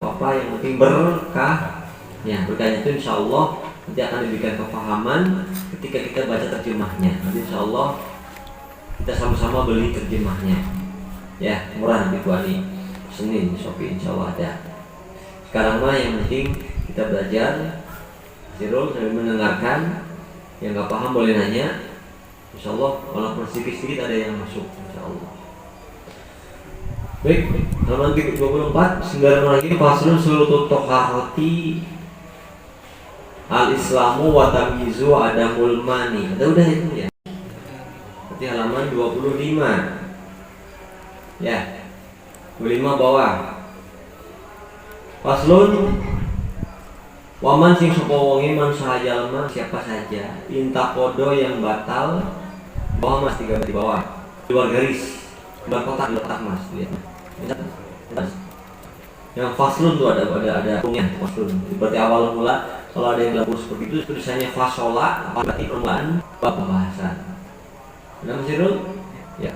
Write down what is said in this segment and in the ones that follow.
apa yang penting berkah. Ya, berkahnya itu insya Allah nanti akan diberikan kefahaman ketika kita baca terjemahnya. Nanti insya Allah kita sama-sama beli terjemahnya. Ya, murah di Bu Ani. Senin di Shopee insya Allah ada. Sekarang mah yang penting kita belajar. Sirul sambil mendengarkan. Yang nggak paham boleh nanya. Insya Allah walaupun sedikit-sedikit ada yang masuk. Insya Allah. Baik, halaman 24 sembilan lagi faslun surutut tohahoti al-islamu wa tamyizu adamul mani. Ada udah itu ya. Berarti halaman 25. Ya. 25 bawah. Faslun waman sing sapa wonge man sahajalma siapa saja intakodo yang batal bawah Mas 3 di bawah. Di luar garis. Luar kotak Mas lihat. Yang faslun tuh ada punya faslun. Seperti awal mula kalau ada yang gabung seperti itu tulisannya fasola berarti permulaan bab pembahasan. Benar Mas Irul? Ya.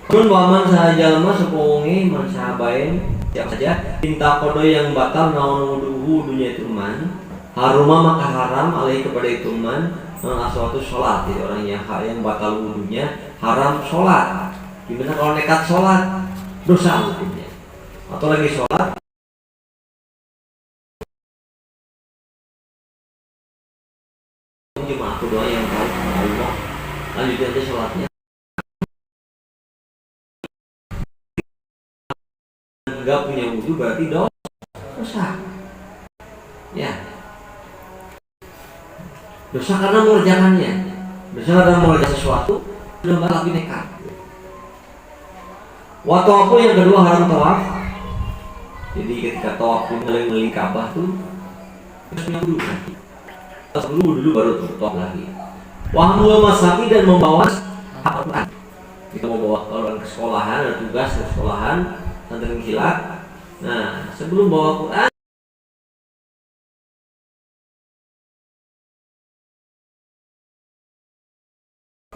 Kun waman sahajalma sepowongi man sahabain siapa saja tinta kodo yang batal naon wuduhu dunia itu man haruma maka haram alaihi kepada itu man aswatu sholat. Jadi orang yang batal wudunya haram sholat. Gimana kalau nekat sholat dosa hukumnya atau lagi sholat cuma aku doang yang tahu Allah lanjut aja sholatnya nggak punya wudhu berarti dosa ya dosa karena mengerjakannya dosa karena mengerjakan sesuatu belum tapi nekat. Waktu apa yang kedua haram tawaf. Jadi ketika tawaf mengelilingi Ka'bah tuh harus punya wudhu nanti. Terus dulu baru tawaf lagi. Wahmul masafi dan membawa Al-Quran. Kita membawa orang ke sekolahan, ada tugas ke sekolahan, santri kilat. Nah, sebelum bawa Quran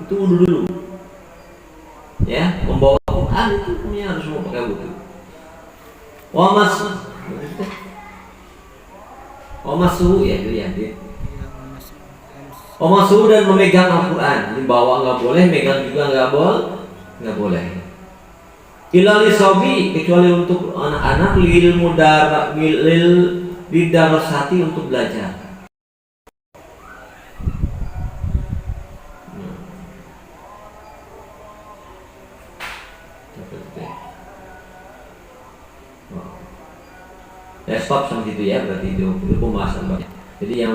itu wudhu dulu. Ya, membawa Quran itu punya harus mau pakai wudhu. Wamasuhu ya itu ya. Wamasuhu dan memegang Al-Quran. Dibawa nggak boleh, megang juga nggak boleh. Ilali sobi kecuali untuk anak-anak lil lidarasati untuk belajar. Ya stop sampai situ ya, berarti itu pembahasan banyak. Jadi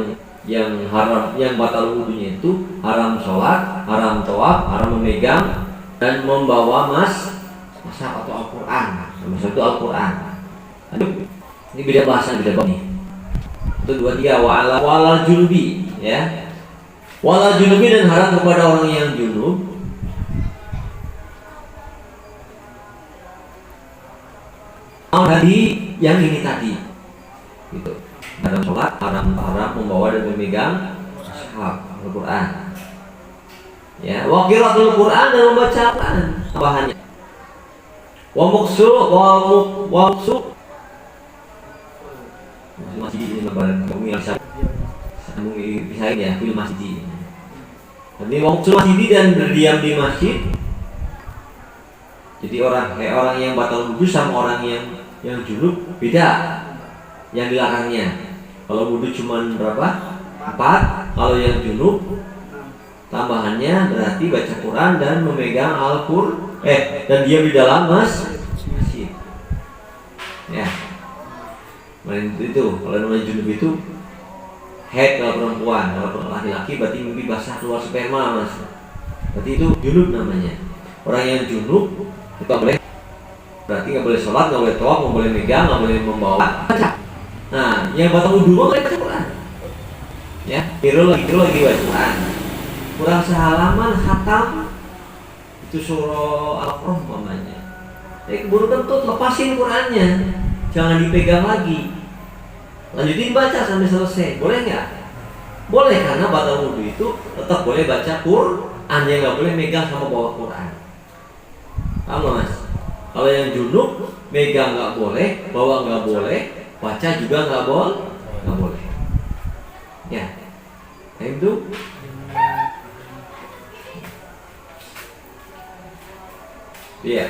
yang haram, yang batal wudunya itu haram sholat, haram tawaf, haram memegang dan membawa masa atau Al-Quran. Masa itu Al-Quran. Ini beda bahasan, beda bab nih. Itu 23 wala junubi ya. Wala junubi dan haram kepada orang yang junub. Tadi yang ini tadi gitu. Haram sholat, haram membawa dan memegang Al-Quran. Ya, wa qiraatul Quran dan membaca Al-Quran tambahannya. Wa muksu masjid ini lebaran kami bisa ya fil masjid. Jadi wa muksu masjid dan berdiam di masjid. Jadi orang yang batal wudu sama orang yang junub beda yang dilarangnya. Kalau wudu cuma berapa? 4. Kalau yang junub tambahannya berarti baca Quran dan memegang Al-Qur'an dan diam di dalam masjid. Ya. Main itu kalau namanya junub itu haid kalau perempuan, kalau laki-laki berarti mimpi basah keluar sperma Mas. Berarti itu junub namanya. Orang yang junub itu boleh, berarti nggak boleh sholat, nggak boleh tawaf, nggak boleh megang, nggak boleh membawa baca. Nah, yang batal wudu boleh baca Quran. Ya, kira lagi baca Quran. Kurang sehalaman khatam itu surah Al-Qur'an namanya. Keburu kentut, lepasin Qurannya, jangan dipegang lagi. Lanjutin baca sampai selesai, boleh nggak? Boleh karena batal wudu itu tetap boleh baca Quran, yang nggak boleh megang sama bawa Quran. Paham Mas? Kalau yang junub megang nggak boleh, bawa nggak boleh, baca juga nggak boleh. Ya, itu. Iya.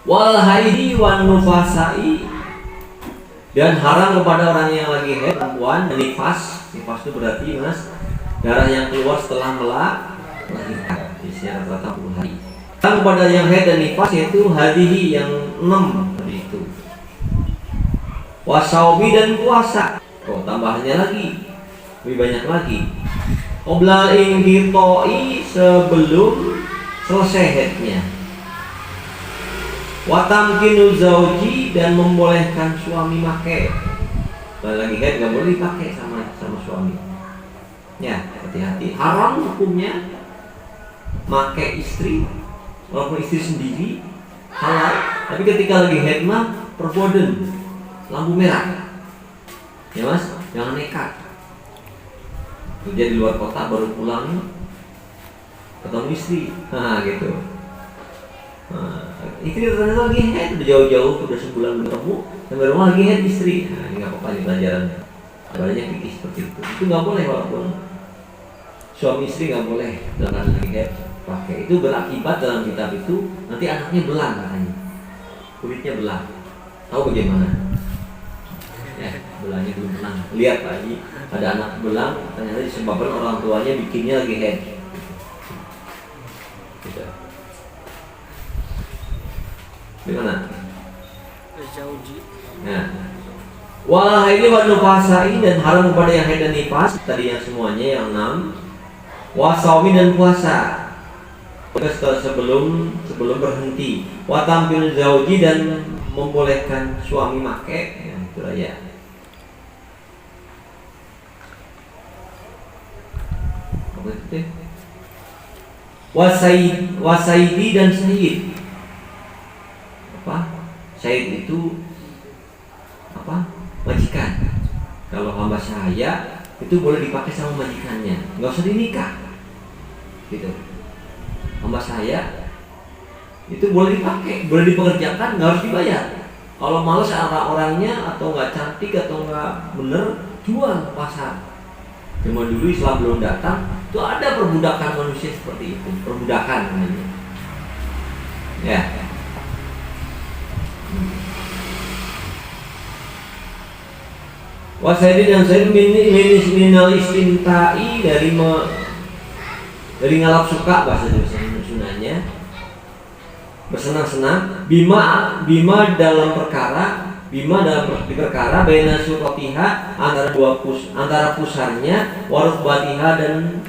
Wal haidi wan nufasai, dan haram kepada orang yang lagi haid, perempuan, nifas. Nifas itu berarti mas darah yang keluar setelah melahirkan. Isinya rata-rata 10 hari. Haram kepada yang haid dan nifas yaitu hadihi yang 6 tadi itu. Wasaubi dan puasa. Oh, tambahannya lagi lebih banyak lagi. Qoblal inqitoi, sebelum selesai haidnya. Watamkinu zauji, dan membolehkan suami make. Kalau lagi haid nggak boleh dipakai sama suami. Ya, hati-hati. Haram hukumnya make istri, walaupun istri sendiri halal. Tapi ketika lagi haid mah perboden, lampu merah. Ya mas, jangan nekat. Kerja di luar kota baru pulang ketemu istri, gitu. Istri ternyata lagi head, udah jauh-jauh, udah sebulan belum ketemu, sampai rumah lagi head istri. Ini nggak apa-apa nih pelajarannya. Banyak fikih seperti itu. Itu nggak boleh, walaupun suami istri nggak boleh dengan lagi head pakai. Itu berakibat dalam kitab itu nanti anaknya belang katanya, kulitnya belang. Tahu bagaimana? Ya, belangnya belum pernah lihat lagi. Ada anak belang, ternyata disebabkan orang tuanya bikinnya lagi head. Gitu. Gimana? Nah, wah ini wa nufasai, dan haram kepada yang haid dan nifas. Tadi yang semuanya yang 6. Wasaumi, dan puasa. Sebelum berhenti. Watambil zauji, dan membolehkan suami make. Ya, itu aja. Apa itu? Wasaidi dan sayyid. Sayyid itu apa? Majikan. Kalau hamba sahaya itu boleh dipakai sama majikannya, nggak usah dinikah. Gitu. Hamba sahaya itu boleh dipakai, boleh dipekerjakan, nggak harus dibayar. Kalau malas orangnya atau nggak cantik atau nggak bener, jual pasar. Zaman dulu Islam belum datang, itu ada perbudakan manusia seperti itu, perbudakan namanya. Ya. Wasaidi dan sayyid minal istimtai, dari ngalap suka, bahasa Sundanya bersenang-senang. Bima dalam perkara baina suratiha, antara pusarnya, warubatiha, dan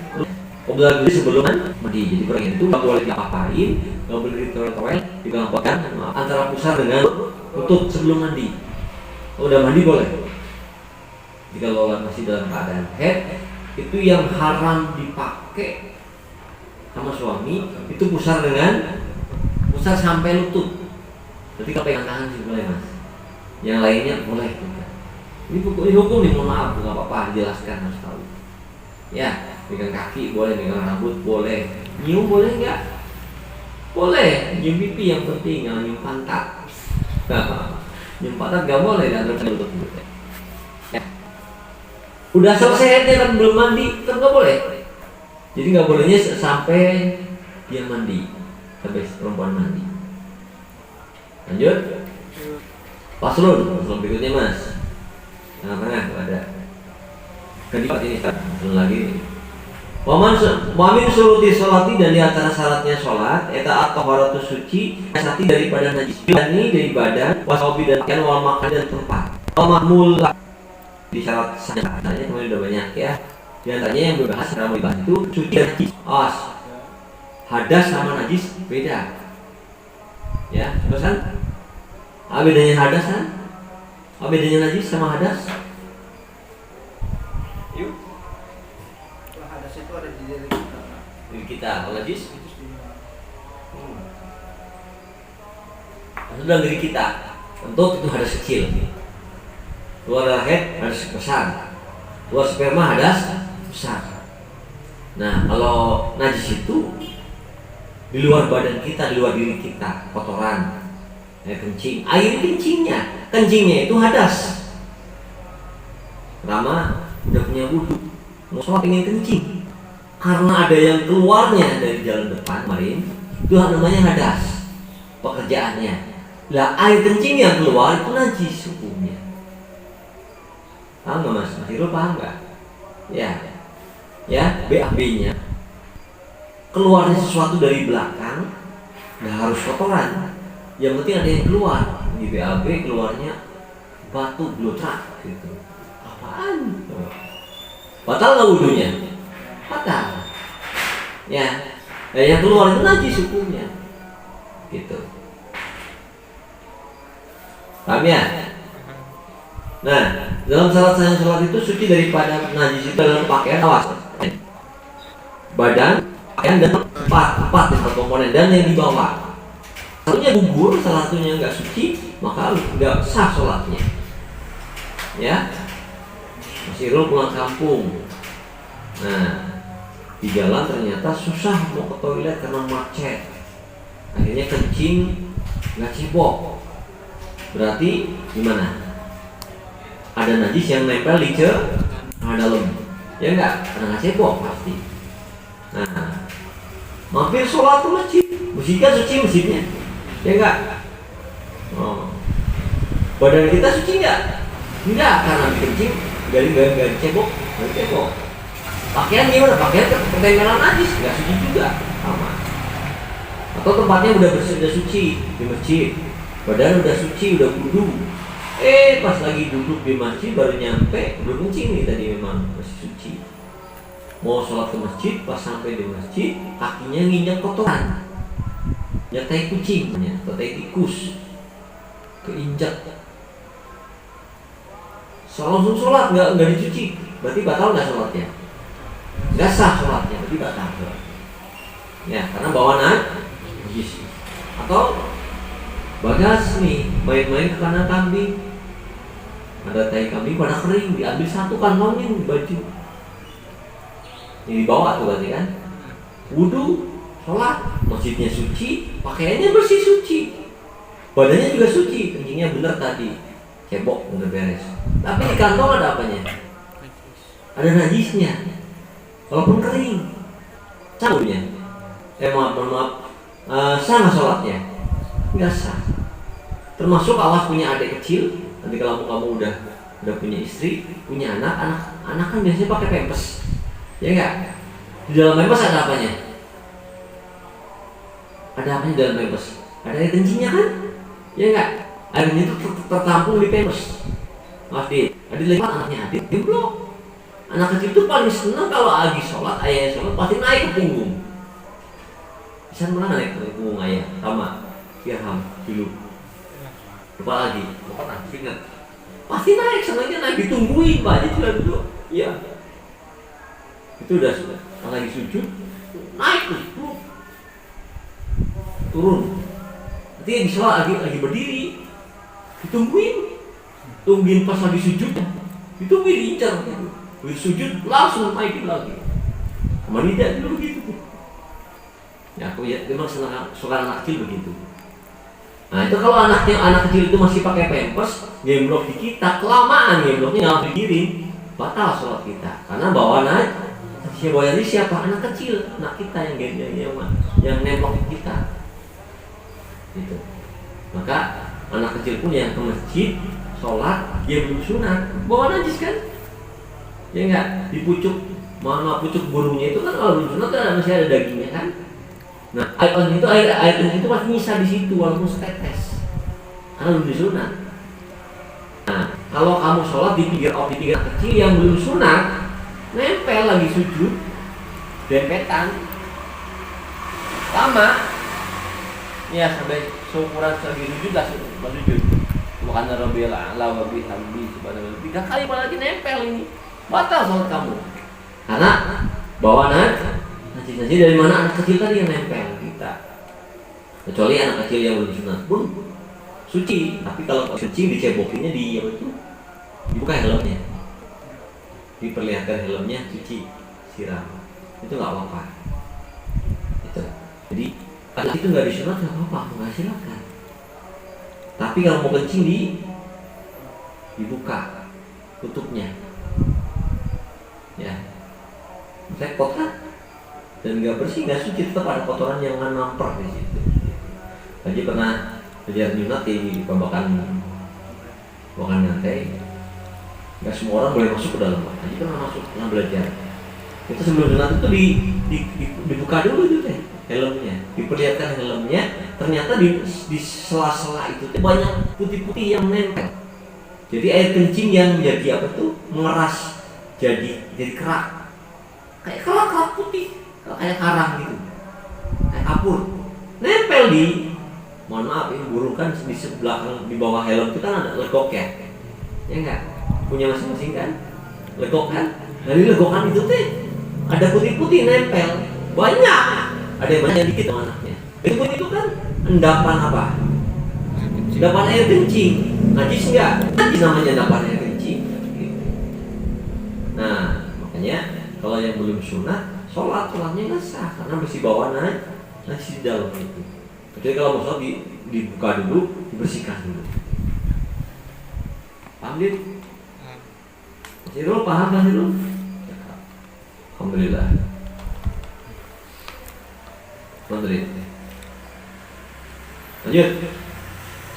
obligasi sebelum mandi. Jadi orang itu nggak boleh diapa-apain, nggak boleh ditowel, digampangkan antara pusar dengan lutut sebelum mandi. Kalau udah mandi boleh. Jika lola masih dalam keadaan head, itu yang haram dipakai sama suami itu pusar sampai lutut. Berarti kalau pegang tangan sih boleh mas. Yang lainnya boleh juga. Ini hukum nih, mohon maaf, nggak apa-apa, dijelaskan, harus tahu. Ya, pegang kaki boleh, pegang rambut boleh, nyium boleh nggak? Boleh, nyium pipi yang penting, jangan nyium pantat. Nyium pantat nggak boleh, dan terus lutut. Udah selesai dia kan belum mandi, kan nggak boleh. Jadi nggak bolehnya sampai dia mandi, sampai perempuan mandi. Lanjut. Paslon berikutnya mas. Tengah-tengah ada. Kedua ini paslon lagi. Wamin suruti sholati, dan di antara syaratnya sholat eta at-taharatus suci, sati daripada najis, ini dari badan, wasobi dan pakaian, wal makan dan tempat. Mahmul di syarat sananya kemarin udah banyak ya. Di antaranya yang berbahas secara dibahas itu suci dan najis. Hadas sama najis beda. Ya, terus kan? Bedanya hadas kan? Bedanya najis sama hadas? Yuk. Kalau hadas itu ada di diri kita. Diri kita, kalau najis? Itu dalam diri kita. Tentu itu hadas kecil. Keluar darah head hadas besar, keluar sperma hadas besar. Nah, kalau najis itu di luar badan kita, di luar diri kita, kotoran. air kencing, air kencingnya itu hadas. Pertama udah punya wudu, mau sholat pengen kencing, karena ada yang keluarnya dari jalan depan kemarin, itu namanya hadas pekerjaannya. Lah air kencing yang keluar itu najis hukumnya. Paham nggak Mas? Mas Irul paham nggak? Ya, BAB-nya keluarnya sesuatu dari belakang, nggak harus kotoran. Yang penting ada yang keluar. Di BAB keluarnya batu blotrak gitu. Apaan? Batal nggak wudunya? Batal. Ya, yang keluar itu najis hukumnya. Gitu. Paham ya? Nah, dalam sholat itu suci daripada najis itu dalam pakaian, awas. Badan, pakaian dan empat komponen dan yang dibawa. Satunya gugur, salah satunya nggak suci, maka nggak sah sholatnya. Ya, Mas Irul pulang kampung. Nah, di jalan ternyata susah mau ke toilet karena macet. Akhirnya kencing nggak cebok. Berarti gimana? Ada najis yang nempel di dalam. Ya enggak? Karena nggak cebok pasti. Nah, mampir sholat ke masjid. Masjidnya suci masjidnya. Ya enggak? Oh. Badan kita suci enggak? Enggak, karena kencing enggak cebok. Pakaian gimana? Pakaian ketempelan najis, enggak suci juga. Sama. Atau tempatnya udah bersih, udah suci di masjid. Badan udah suci, udah wudu. Pas lagi duduk di masjid baru nyampe, belum kencing nih tadi, memang masih suci. Mau sholat ke masjid, pas sampai di masjid, kakinya nginjak kotoran, nginjak tai kucing, atau tai tikus, keinjak. Langsung sholat, nggak dicuci, berarti batal nggak sholatnya? Nggak sah sholatnya, berarti batal. Ya, karena bawa najis. Atau Bagas nih, main-main ke kandang kambing, ada tai kambing pada kering, diambil satu kantongnya di baju, ini dibawa tuh berarti kan. Wudu, sholat, masjidnya suci, pakaiannya bersih suci, badannya juga suci, kencingnya bener tadi, cebok bener beres. Tapi di kantong ada apanya? Ada najisnya, walaupun kering. Cabutnya, maaf, sah nggak sholatnya? Nggak sah. Termasuk awas punya adik kecil, nanti kalau kamu udah punya istri, punya anak kan biasanya pakai pampers, ya enggak? Di dalam pampers ada apanya? Ada apanya di dalam pampers? Ada air kencingnya kan? Ya enggak? Airnya itu tertampung di pampers. Pasti. Ada lewat anaknya adik, jeblok. Anak kecil itu paling senang kalau lagi sholat, ayahnya sholat pasti naik ke punggung. Bisa pernah naik ke punggung ayah? Sama. Dirham dulu. Lupa lagi. Pernah ingat. Pasti naik, senangnya naik, ditungguin Pak, jadi sudah dulu. Iya. Itu udah lagi sujud, naik terus, turun. Nanti yang sholat lagi berdiri, tungguin pas lagi sujud, ditungguin diincar gitu. Begitu sujud langsung naikin lagi. Kemarin tidak dulu gitu. Ya aku ya memang suka anak kecil begitu. Nah itu kalau anak kecil itu masih pakai pampers, gemblok di kita, kelamaan gembloknya nggak dikirim, batal sholat kita. Karena bawa najis siapa? Anak kecil, anak kita yang nemplok di kita. Gitu. Maka anak kecil pun yang ke masjid, sholat, dia belum sunat, bawa najis kan? Ya enggak, di pucuk burungnya itu kan kalau belum sunat kan masih ada dagingnya kan? Nah, air itu pasti nyisa di situ walaupun setetes, karena belum disunat. Nah, kalau kamu sholat di pinggir kecil yang belum sunat, nempel lagi sujud, dempetan, lama, ya sampai seukuran lagi sujud lah sujud. Bukan Rabbil A'la wa bihamdi subhanahu 3 kali malah lagi nempel ini, batal sholat kamu. Karena bawa najis dari mana anak kecil tadi yang nempel kita. Kecuali anak kecil yang belum sunat pun suci. Tapi kalau suci dicebokinnya dibuka helmnya, diperlihatkan helmnya suci, siram, itu nggak apa-apa. Itu. Jadi kalau itu nggak disunat nggak apa-apa, nggak silakan. Tapi kalau mau kencing dibuka tutupnya, ya, repot kan? Dan nggak bersih, nggak suci, tetap ada kotoran yang namper di situ. Haji pernah belajar nyunat di pembakan nyantai. Nggak semua orang boleh masuk ke dalam. Haji pernah masuk, pernah belajar. Itu sebelum nyunat itu dibuka dulu itu teh helmnya, diperlihatkan helmnya. Ternyata di sela-sela itu teh banyak putih-putih yang nempel. Jadi air kencing yang menjadi apa tuh mengeras, jadi kerak, kayak kerak putih, kayak karang gitu, kayak kapur, nempel di, mohon maaf ini burung kan di sebelah di bawah helm itu kan ada legok ya enggak, punya masing-masing kan, legok kan, dari legokan itu teh ada putih-putih nempel, banyak, ada yang banyak dikit sama anaknya, itu kan endapan apa? Endapan air kencing, najis enggak? Najis namanya endapan air kencing. Nah, makanya kalau yang belum sunat, sholatnya nggak sah karena masih bawa najis di dalam itu. Kecuali kalau mau sholat dibuka dulu, dibersihkan dulu. Paham dia? Masih dulu paham kan dulu? Alhamdulillah. Alhamdulillah. Lanjut.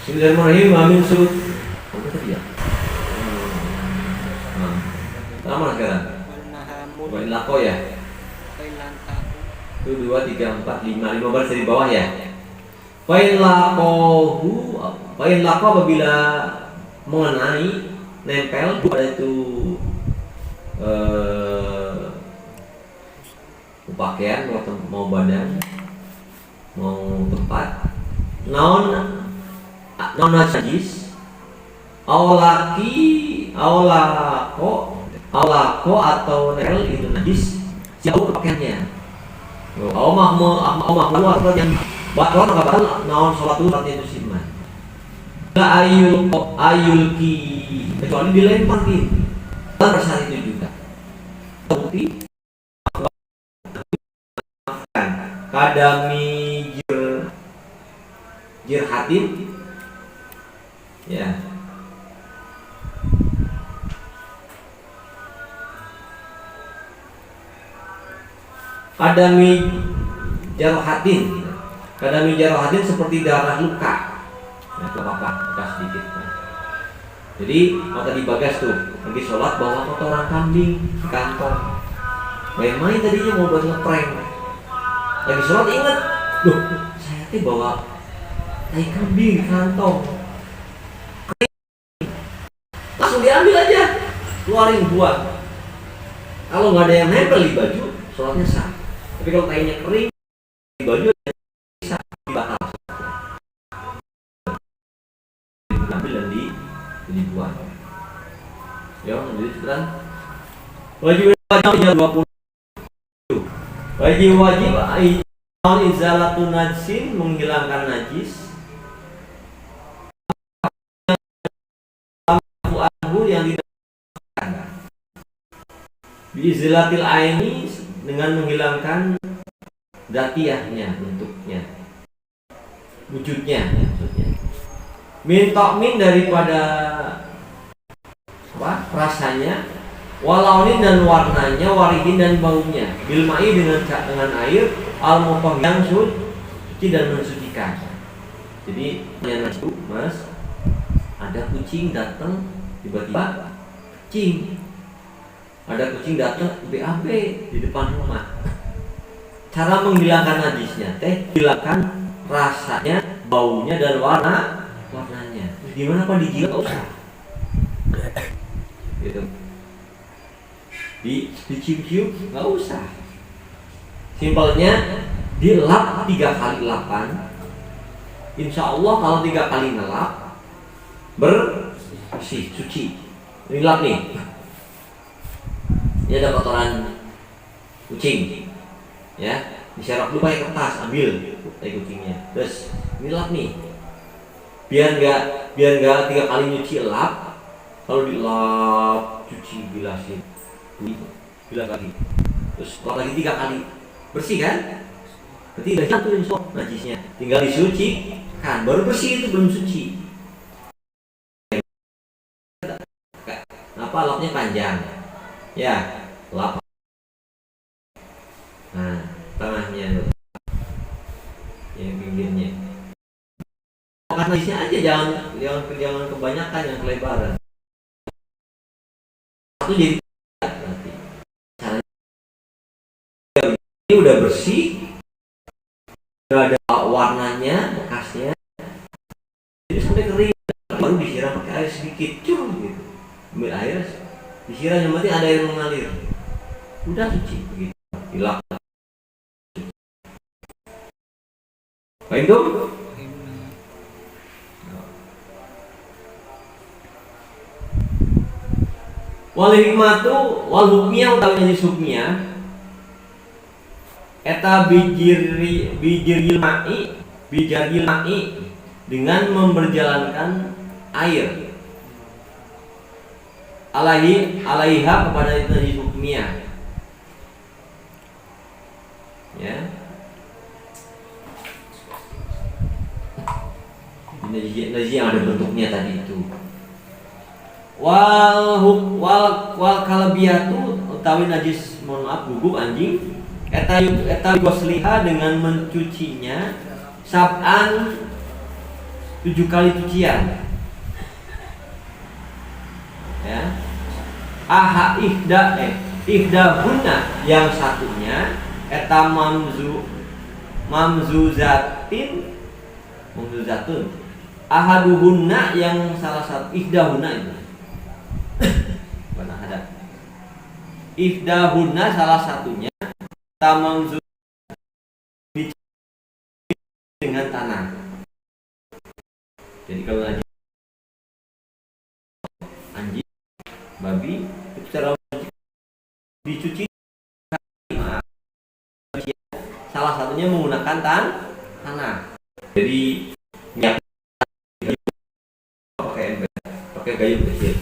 Bismillahirrahmanirrahim. Amin surut. Apa tadi ya? Sama sekarang. Wain lako ya. Itu 2, 3, 4, 5 baris dari bawah ya. Wain lako apabila mengenai nempel pada itu pakaian mau badan mau tempat non najis awlako atau nempel itu najis jauh ke pakaiannya. Mahmu atau yang batal naon sholat itu artinya itu siman. La ayulki kecuali dilemparin. Saat itu juga. Bukti kadami jirhatin ya. Kadami jarohatin seperti darah luka. Nah, itu apa? Bekas sedikit. Nah. Jadi kalau tadi Bagas tuh lagi sholat bawa kotoran kambing di kantong. Main-main tadinya mau buat ngeprank. Lagi sholat ingat, loh saya tuh bawa tai kambing di kantong. Langsung diambil aja, keluarin buang. Kalau nggak ada yang nempel di baju, sholatnya sah. Tapi kalau tainya kering di baju bisa dibatal. Diambil dan dibuang. Ya, jadi sekarang wajib 20. Wajib izalatun najsin menghilangkan najis. Yang tidak biizlatil aini dengan menghilangkan datiahnya, bentuknya, wujudnya maksudnya. Min daripada apa? Rasanya, walaunin dan warnanya, warihin dan baunya, bilmai dengan air, al-mutahhir yang suci dan mensucikan. Jadi yang itu Mas, ada kucing datang tiba-tiba kucing. Ada kucing datang BAB di depan rumah. Cara menghilangkan najisnya hilangkan rasanya, baunya dan warnanya. Gimana Pak dijilat? Usah. Gitu. Dicium-cium nggak usah. Simpelnya dilap 3 kali lapan. Insya Allah kalau 3 kali ngelap bersih, suci. Ini lap nih. Ini ada kotoran kucing, ya, diserok dulu pakai kertas, ambil tai kucingnya, terus ini lap nih, biar nggak 3 kali nyuci lap, kalau dilap cuci bilasin, bilas lagi, terus lap lagi 3 kali, bersih kan? Berarti udah jatuh insya najisnya, tinggal disuci kan, baru bersih itu belum suci, lapnya panjang. Ya, lap. Nah, tengahnya, yang pinggirnya. Karena isinya aja jangan kebanyakan yang kelebaran. Itu jadi nanti. Caranya ini udah bersih, udah ada warnanya, bekasnya. Jadi sampai kering, baru disiram pakai air sedikit, gitu. Ambil air, disiram yang penting ada air mengalir. Udah suci begitu. Dilap. Baik dong. Wal hikmatu wal hukmiyah utawi najis hukmiyah eta bijiril ma'i dengan memperjalankan air alaiha kepada itu najis hukmiyah, ya. Najis yang ada bentuknya tadi itu. Wal kalbiyatu utawi najis, mohon maaf, guguk anjing eta gosliha dengan mencucinya sab'an 7 kali cucian, ya. Ihdahunna yang satunya eta mamzuzatun ahaduhunna yang salah satu ihdahunna itu mana ada ihdahunna salah satunya tamamzu dengan tanah. Jadi kalau anjing, babi itu cara dicuci salah satunya menggunakan tanah. Jadi pakai gayung kecil.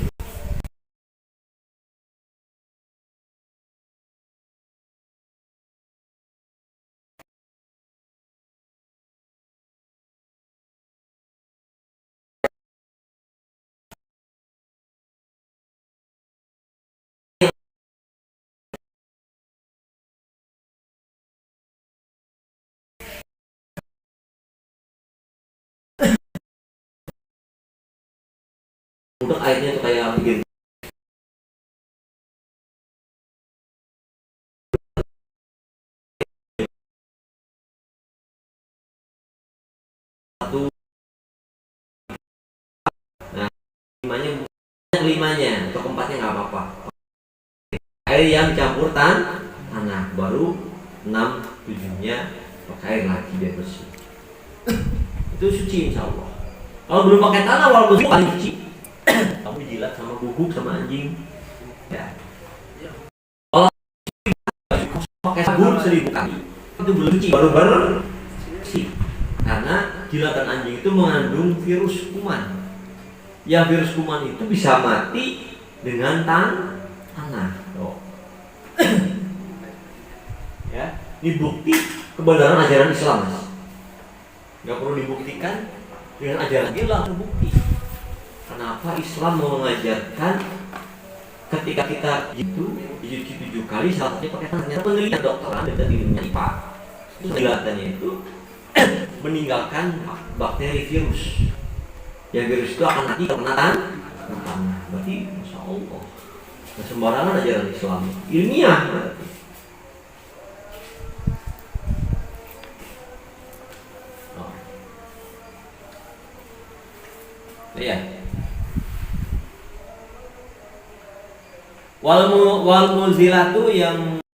Untuk airnya tuh kayak begini. Satu. Nah, limanya atau keempatnya nggak apa-apa. Air yang campur tanah, baru 6-7-nya pakai air lagi biar bersih. Itu suci insya Allah. Kalau belum pakai tanah walaupun paling suci. Kamu jilat sama guguk sama anjing, ya. Kalau pakai sabun 1000 kali itu belum suci, baru bersih. Karena jilatan anjing itu mengandung virus kuman. Ya, virus kuman itu bisa mati dengan tanah. Oh. Ya, ini bukti kebenaran ajaran Islam, Mas. Nggak perlu dibuktikan dengan ajaran dia, langsung bukti. Kenapa Islam mau mengajarkan ketika kita itu dicuci 7 kali salah satunya pakai tangan? Ternyata penelitian dokteran dari ilmunya IPA itu penjelasannya itu meninggalkan bakteri virus. Yang virus itu akan mati kalau kena tanah. Berarti Masya Allah, nah, sembarangan ajaran Islam ilmiah berarti. Oh. Ya. Wal muzilatu yang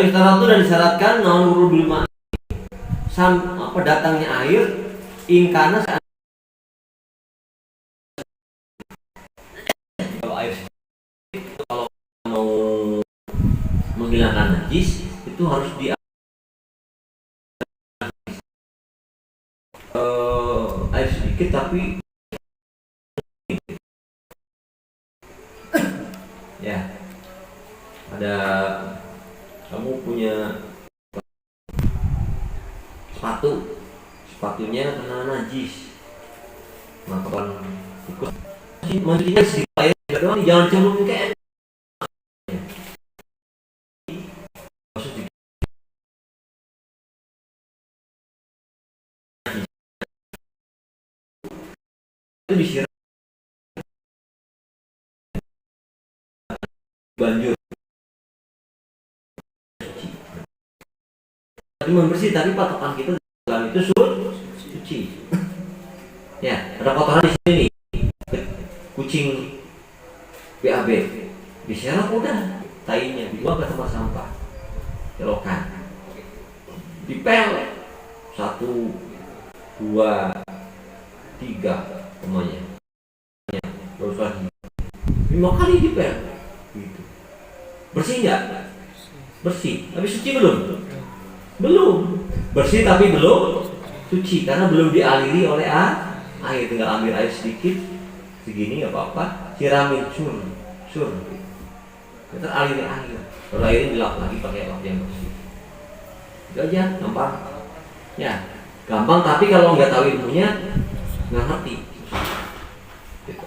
itu dan disyaratkan naon urul bil ma datangnya air ingkana air kalau mau menghilangkan najis itu harus di air sedikit tapi ya ada kamu punya sepatunya kena najis maka ikut mandinya sedikit air doang jangan cemplung kayak itu disiram banjur tapi membersih tapi patokan kita dalam itu suci ya ada kotoran di sini nih kucing BAB disiram udah tainya dibuang ke tempat sampah selokan dipel 1, 2, 3 semuanya terus lagi 5 kali dipel gitu. Bersih nggak? Bersih tapi suci belum bersih tapi belum suci karena belum dialiri oleh air. Tinggal ambil air sedikit segini nggak apa-apa siramin sur kita aliri air kalau airnya dilap lagi pakai lap yang bersih itu aja gampang ya gampang tapi kalau nggak tahu ilmunya nggak ngerti gitu.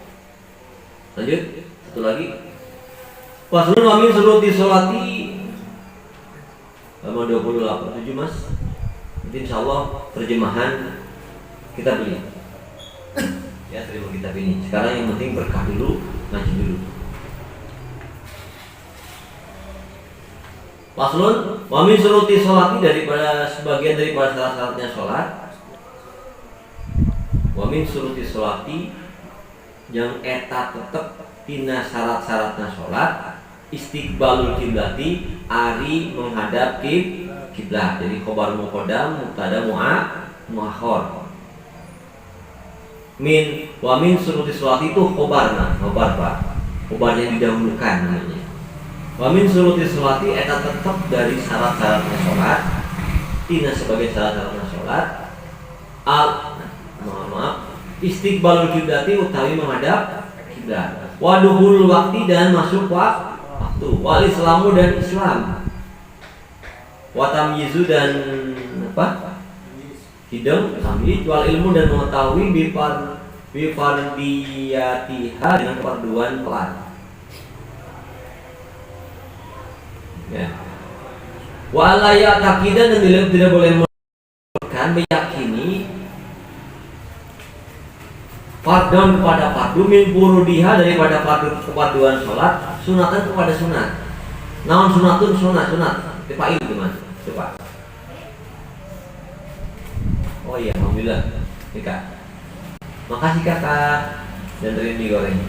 Lanjut satu lagi Faslun wa min syuruti sholati halaman 28 mas nanti insyaallah terjemahan kita beli ya terima kitab ini sekarang yang penting berkah dulu ngaji dulu. Faslun wa min syuruti sholati daripada sebagian daripada syarat-syaratnya sholat wa min syuruti sholati yang eta tetep tina syarat-syaratna sholat istiqbalul kiblati ari menghadap kiblat jadi khobar muqaddam mubtada muakhir wa min syuruti sholati itu khobar Pak khobar yang didahulukan namanya wa min syuruti sholati eta tetep dari syarat-syaratna sholat tina sebagai syarat-syaratna sholat istiqbalul kiblati utawi menghadap kiblat waduhul waktu dan masuk waktu wal islamu dan Islam watamyizu dan apa hidung tamyiz wal ilmu dan mengetahui bifardiyatiha dengan kefarduan pelan ya wa la ya'taqidan dan tidak boleh meyakini fardon kepada fardu min furudiha daripada kefarduan sholat sunatan kepada sunat naon sunatun sunat tepail gimana coba oh iya alhamdulillah Ika makasih kakak dan terin digoreng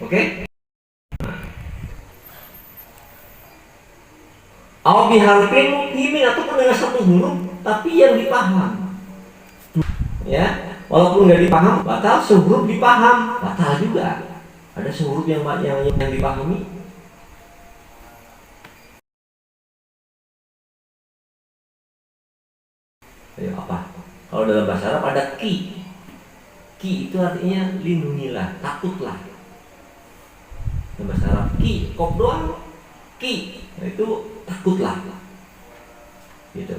oke biharfin mufhimin, ataupun dengan satu huruf tapi yang dipaham. Ya, walaupun nggak dipaham, batal. Sehuruf dipaham, batal juga. Ada sehuruf yang dipahami. Ayo, apa? Kalau dalam bahasa Arab ada ki. Ki itu artinya lindungilah, takutlah. Dalam bahasa Arab ki, kop doang. Ki, nah itu takutlah. Gitu.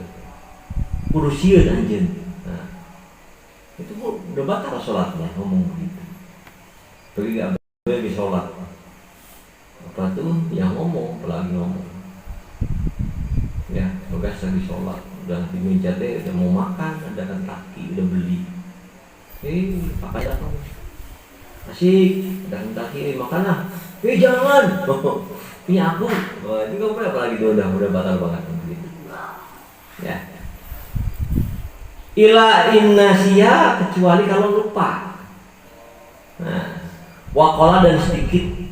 Kurusieun anjeun. Nah, itu udah batal sholatnya ngomong begitu. Bagi gak boleh di sholat. Apa tuh yang ngomong, apalagi ngomong. Ya, bagas lagi sholat, udah di meja teh, udah mau makan, ada kan kaki, udah beli. Pakai datang. Asik, ada kan kaki, makan lah. Jangan, punya aku. Wah, itu gak boleh, apalagi itu udah batal banget begitu. Ya. Ila innasya, kecuali kalau lupa. Nah, waqala dan sedikit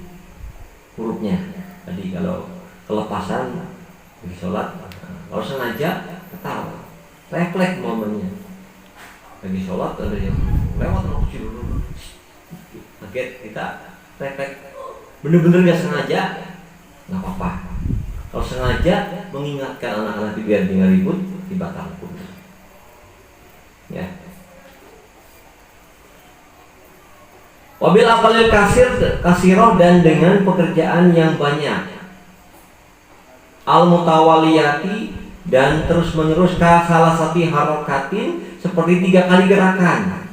hurufnya. Tadi kalau kelepasan di sholat, kalau sengaja ketawa, refleks momennya. Lagi sholat ada yang lewat anak kecil, kaget kita refleks. Bener-bener nggak sengaja, nggak apa-apa. Kalau sengaja mengingatkan anak-anak biar tinggal ribut, dibatalkan. Ya. Wabil apalil kasiroh, dan dengan pekerjaan yang banyak. Al mutawaliyati, dan terus menerus salah satu harokatin, seperti 3 kali gerakan.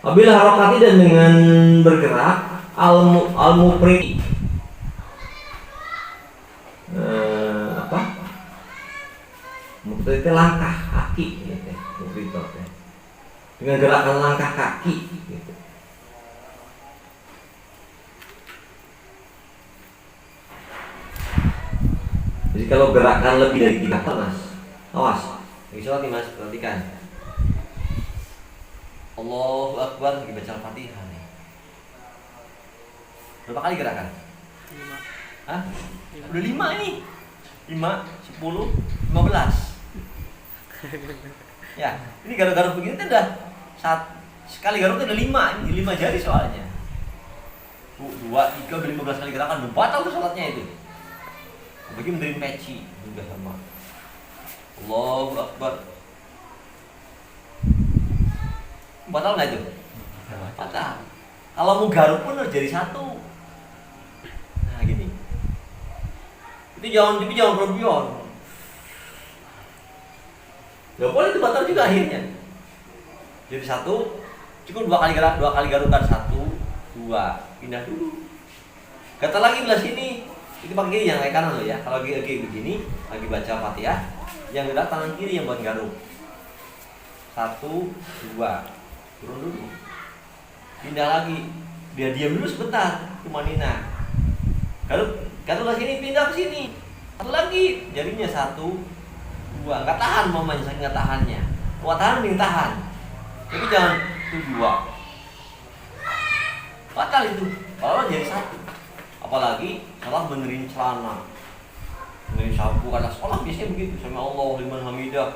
Wabil harokati, dan dengan bergerak al mupri. Mupri itu langkah kaki, gitu. Mupri itu dengan gerakan langkah kaki, gitu. Jadi kalau gerakan lebih dari 3 kali, mas, awas. Lagi sholat nih mas, perhatikan. Allahu Akbar, lagi baca Al-Fatihah nih. Berapa kali gerakan? 5. Hah? Udah 5 ini. 5, 10, 15. Ya, ini garuk-garuk begini tuh udah sekali garuk tuh udah 5, ini 5 jari soalnya. 2, 3, udah 15 kali gerakan, udah batal tuh sholatnya itu. Bagi menderin peci juga sama. Allahu Akbar. Batal nggak itu? Batal. Kalau mau garuk pun harus jadi 1. Nah gini. Itu jangan berlebihan. Gak boleh, itu batal juga akhirnya. Jadi 1, cukup 2 kali garukan, 1, 2, pindah dulu. Kata lagi belah sini, itu pakai kiri, yang kayak kanan loh ya. Kalau lagi begini, lagi baca Fatihah, yang gerak tangan kiri yang buat garuk. 1, 2, turun dulu. Pindah lagi, dia diam dulu sebentar, cuma Nina. Garuk lah sini, pindah ke sini. 1 lagi, jarinya 1, 2, nggak tahan mamanya, saya nggak tahannya. Wah tahan mending tahan. Tapi jangan 2. Batal itu. Kalau jadi 1. Apalagi salah benerin celana, benerin sapu, karena sekolah biasanya begitu. Sama Allah liman hamidah.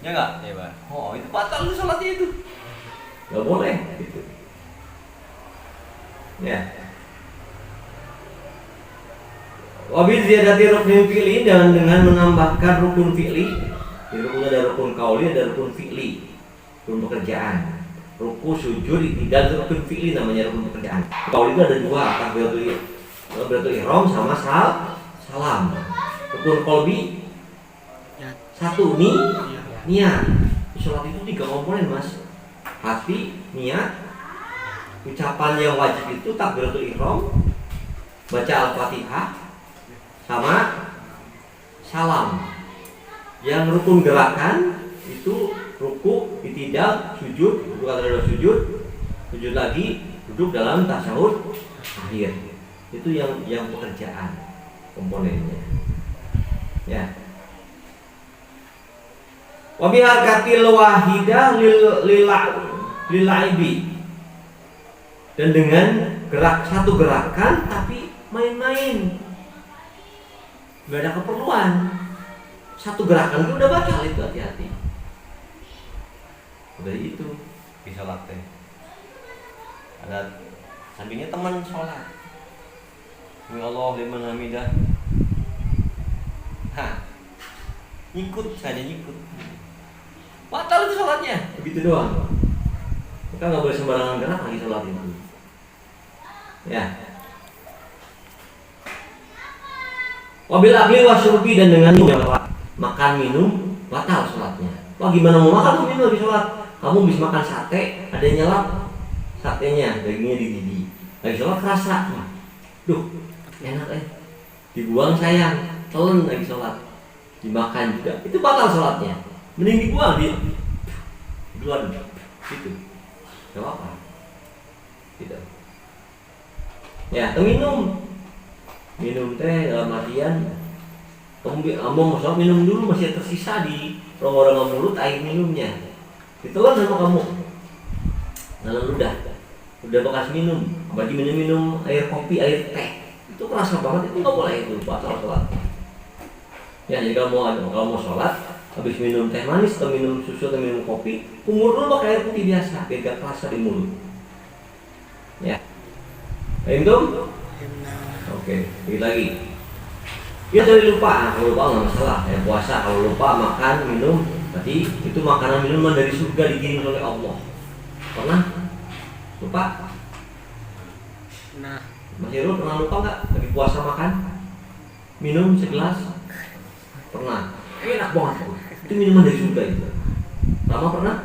Ya nggak? Iya Pak. Oh itu batal itu sholatnya itu. Nggak boleh gitu. Ya. Wabil ziyadati rukun fi'li, dan dengan menambahkan rukun fi'li. Di rukun ada rukun qauli, ada rukun fi'li. Rukun pekerjaan. Ruku, sujud, tidak rukun fi'li, namanya rukun pekerjaan. Qauli itu ada 2, takbiratul ihram sama salam. Rukun qalbi 1 niat. Sholat itu 3 komponen mas. Hati, niat, ucapan yang wajib itu takbiratul ihram, baca Al-Fatihah, sama salam. Yang rukun gerakan itu ruku, itidal, sujud, sujud lagi, duduk dalam tasyahud akhir. Itu yang pekerjaan komponennya. Ya. Wa bi harakatil wahidah lilaibi. Dan dengan satu gerakan main-main, nggak ada keperluan. Satu gerakan itu udah batal itu, hati-hati. Udah itu di sholat teh. Ada sampingnya teman sholat. Ya Allah liman hamidah. Nyikut saja nyikut. Batal itu sholatnya. Begitu doang. Kita nggak boleh sembarangan gerak lagi sholat itu. Ya. Wabil akli wasyurbi, dan dengan makan minum batal sholatnya. Wah, gimana mau makan minum habis sholat? Kamu bisa makan sate, ada yang nyelap satenya, dagingnya digigit. Lagi sholat kerasa, duh enak dibuang sayang, telan lagi sholat, dimakan juga, itu batal sholatnya. Mending dibuang dia, keluar gitu, gak apa-apa, gitu. Ya, minum teh dalam artian kamu mau sholat minum dulu, masih tersisa di rongga-rongga mulut air minumnya, ditelan sama kamu, dalam ludah. Udah bekas minum, apalagi minum air kopi, air teh, itu kerasa banget, itu nggak boleh, itu batal sholat. Ya, jadi kalau mau sholat, habis minum teh manis atau minum susu atau minum kopi, kumur dulu pakai air putih biasa, biar gak kerasa di mulut. Ya, itu, oke, sedikit lagi. Ya, jadi lupa, kalau lupa nggak masalah. Ya, puasa kalau lupa makan minum, berarti itu makanan minuman dari surga dikirim oleh Allah. Pernah? Lupa? Nah, Mas Irul pernah lupa nggak lagi puasa makan minum segelas? Pernah. Enak banget itu minuman dari surga itu. Lama pernah?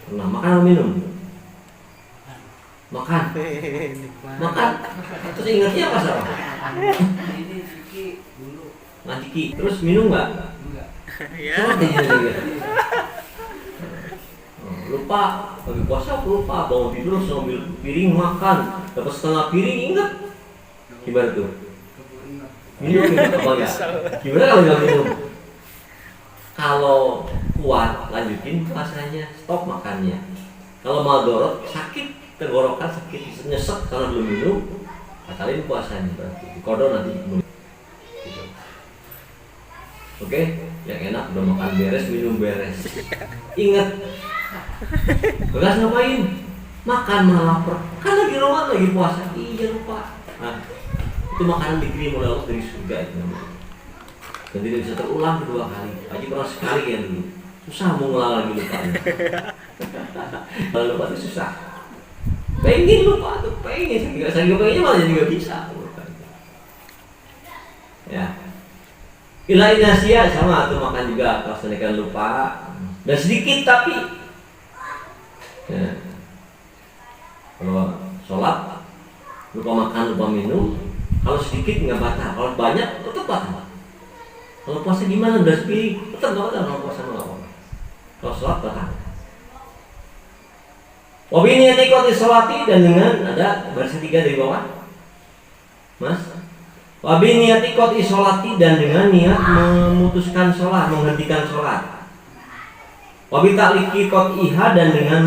Pernah. Makan atau minum? Makan. Makan. Terus ingatnya apa salah? Ini Ciki dulu. Ngantiki. Terus minum nggak? Enggak. ya. Salah deh juga. Lupa, lagi puasa aku lupa, bangun tidur langsung ambil piring makan, dapat setengah piring, ingat gimana tuh? Minum apa enggak? Gimana kalau nggak minum? Kalau kuat lanjutin puasanya, stop makannya. Kalau madorot sakit tenggorokan, sakit nyesek karena belum minum, batalin puasanya berarti. Kodok nanti gitu. Oke, yang enak udah makan beres, minum beres. Ingat. Bekas ngapain? Makan malah lapar. Kan lagi Ramadan, lagi puasa. Iya lupa. Nah, itu makanan dikirim oleh Allah dari surga itu namanya. Dan tidak bisa terulang kedua kali. Aja pernah sekali ya dulu. Susah mau ngulang lagi lupa. Kalau lupa itu susah. Pengen lupa tuh, pengen. Saya juga pengennya malah jadi nggak bisa. Ya. Ilahi nasia sama tuh makan juga kalau sedangkan lupa. Dan sedikit tapi. Ya. Kalau sholat lupa makan, lupa minum, kalau sedikit nggak batal, kalau banyak tetap batal. Kalau puasa gimana? Udah sepiring tetap nggak batal. Kalau puasa nggak apa-apa. Kalau sholat batal. Wabiniyati qati sholati, dan dengan ada baris ketiga dari bawah, Mas. Wabiniyati qati sholati, dan dengan niat memutuskan sholat, menghentikan sholat. Wabi takliki qat'iha, dan dengan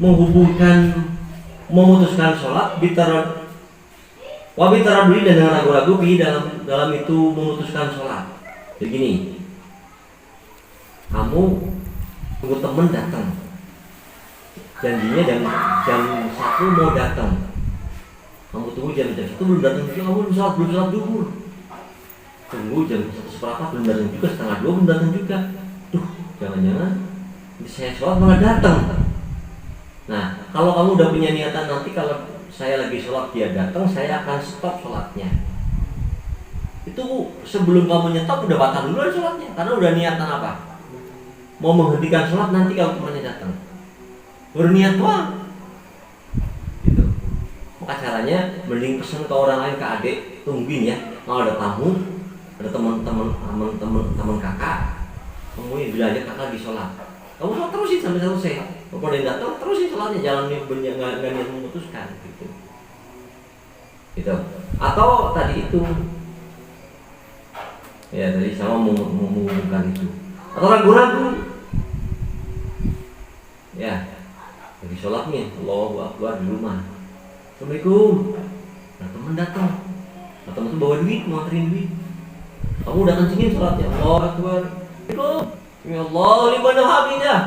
menghubungkan, memutuskan sholat. Wabi taraduli, dan dengan ragu-ragu dalam itu memutuskan sholat. Jadi gini, kamu tunggu temen datang, janjinya jam 1 mau datang, kamu tunggu jam 1 belum datang juga, kamu belum sholat zuhur. Tunggu jam 1:15 belum datang juga, setengah 2 belum datang juga. Duh, jangan-jangan saya sholat malah datang. Nah, kalau kamu udah punya niatan nanti kalau saya lagi sholat dia datang, saya akan stop sholatnya. Itu sebelum kamu nyetop udah batal dulu sholatnya, karena udah niatan apa? Mau menghentikan sholat nanti kalau temannya datang. Berniat doang. Gitu. Maka caranya mending pesan ke orang lain, ke adik, tungguin ya. Kalau ada tamu, ada teman kakak, kamu yang belajar kakak lagi sholat. Kamu sholat terusin sampai selesai. Kalau ada yang datang, terusin sholatnya, jangan nggak niat memutuskan. Gitu. Atau tadi itu, ya tadi sama mengumumkan itu. Atau ragu-ragu, ya lagi sholat nih, Allahu Akbar di rumah. Assalamualaikum. Nah, teman datang, atau teman bawa duit, mau anterin duit, kamu udah kencingin sholatnya, Allah Akbar, ya Allah liman hamidah,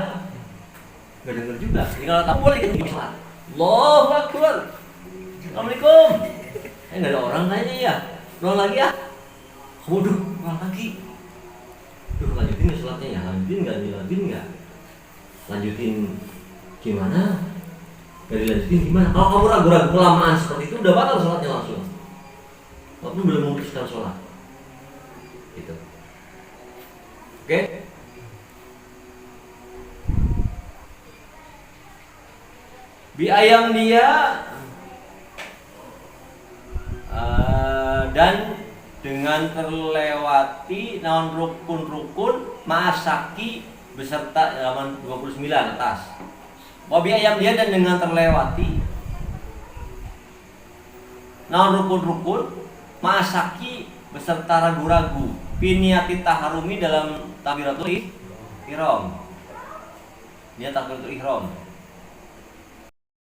nggak denger juga. Jadi kalau kamu boleh kencingin sholat, Allahu Akbar, Assalamualaikum, nggak ada orang kayaknya ya, ulang lagi ya, kamu ulang lagi, lanjutin nggak sholatnya ya, lanjutin nggak, lanjutin gimana? Gak dilanjutin gimana? Kalau kamu ragu-ragu kelamaan seperti itu, udah batal sholatnya langsung. Kamu belum memutuskan sholat. Gitu. Oke? Bi ayam dia dan dengan terlewati naon rukun-rukun ma'asaki beserta halaman 29 atas. Wabi ayam dia dan dengan terlewati naon rukun-rukun ma'asaki beserta ragu-ragu piniyati taharumi dalam takbiratul ihram. Niat takbiratul ihram.